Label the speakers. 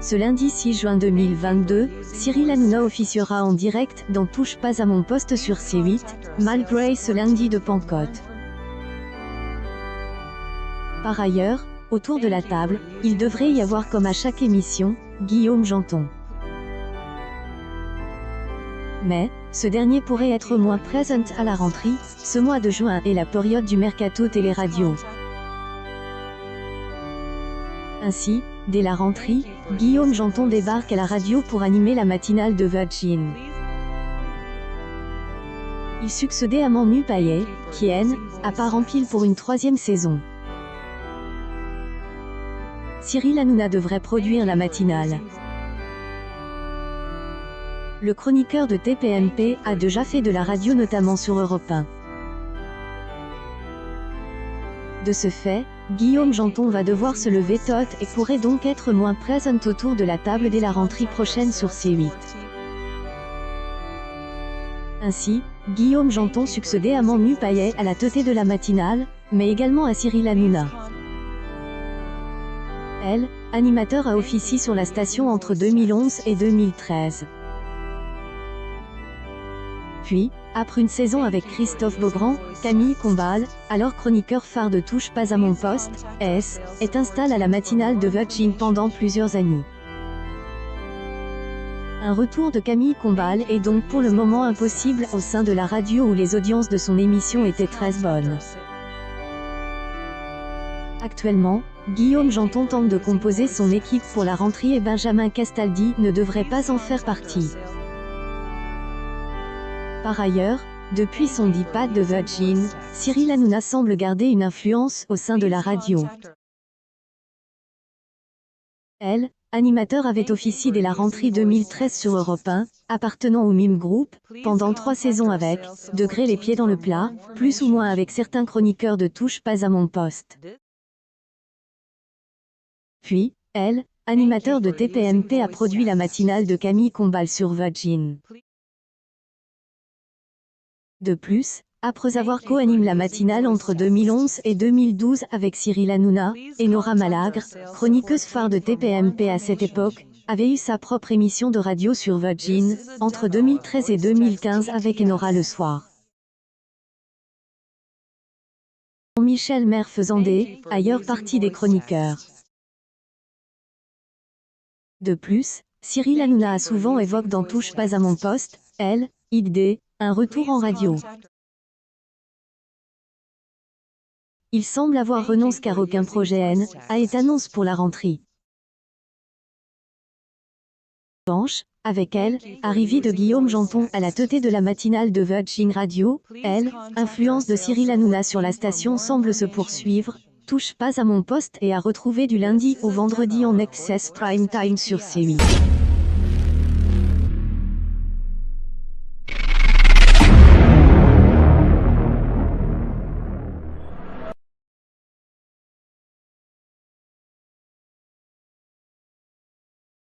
Speaker 1: Ce lundi 6 juin 2022, Cyril Hanouna officiera en direct dans Touche pas à mon poste sur C8, malgré ce lundi de Pentecôte. Par ailleurs, autour de la table, il devrait y avoir comme à chaque émission, Guillaume Janton. Mais, ce dernier pourrait être moins présent à la rentrée, ce mois de juin est la période du mercato télé-radio. Ainsi, dès la rentrée, Guillaume Janton débarque à la radio pour animer la matinale de Virgin. Il succédait à Manu Payet, qui à part en pile pour une 3e saison. Cyril Hanouna devrait produire la matinale. Le chroniqueur de TPMP a déjà fait de la radio notamment sur Europe 1. De ce fait, Guillaume Janton va devoir se lever tôt et pourrait donc être moins présent autour de la table dès la rentrée prochaine sur C8. Ainsi, Guillaume Janton succédait à Manu Payet à la tête de la matinale, mais également à Cyril Hanouna. Animateur a officié sur la station entre 2011 et 2013. Puis, après une saison avec Christophe Beaugrand, Camille Combal, alors chroniqueur phare de Touche pas à mon poste, est installé à la matinale de Virgin pendant plusieurs années. Un retour de Camille Combal est donc pour le moment impossible au sein de la radio où les audiences de son émission étaient très bonnes. Actuellement, Guillaume Janton tente de composer son équipe pour la rentrée et Benjamin Castaldi ne devrait pas en faire partie. Par ailleurs, depuis son départ de Virgin, Cyril Hanouna semble garder une influence au sein de la radio. Animateur avait officié dès la rentrée 2013 sur Europe 1, appartenant au même groupe, pendant 3 saisons avec, degré les pieds dans le plat, plus ou moins avec certains chroniqueurs de Touche pas à mon poste. Puis, animateur de TPMP a produit la matinale de Camille Combal sur Virgin. De plus, après avoir co-animé la matinale entre 2011 et 2012 avec Cyril Hanouna, et Nora Malagre, chroniqueuse phare de TPMP à cette époque, avait eu sa propre émission de radio sur Virgin, entre 2013 et 2015 avec Enora le soir. Michel Maire faisant ailleurs partie des chroniqueurs. De plus, Cyril Hanouna a souvent évoqué dans Touche pas à mon poste, idée, un retour en radio. Il semble avoir renoncé car aucun projet a été annoncé pour la rentrée. En revanche, avec arrivée de Guillaume Janton à la tête de la matinale de Virgin Radio, influence de Cyril Hanouna sur la station semble se poursuivre, Touche pas à mon poste et à retrouver du lundi au vendredi en access prime time sur C8.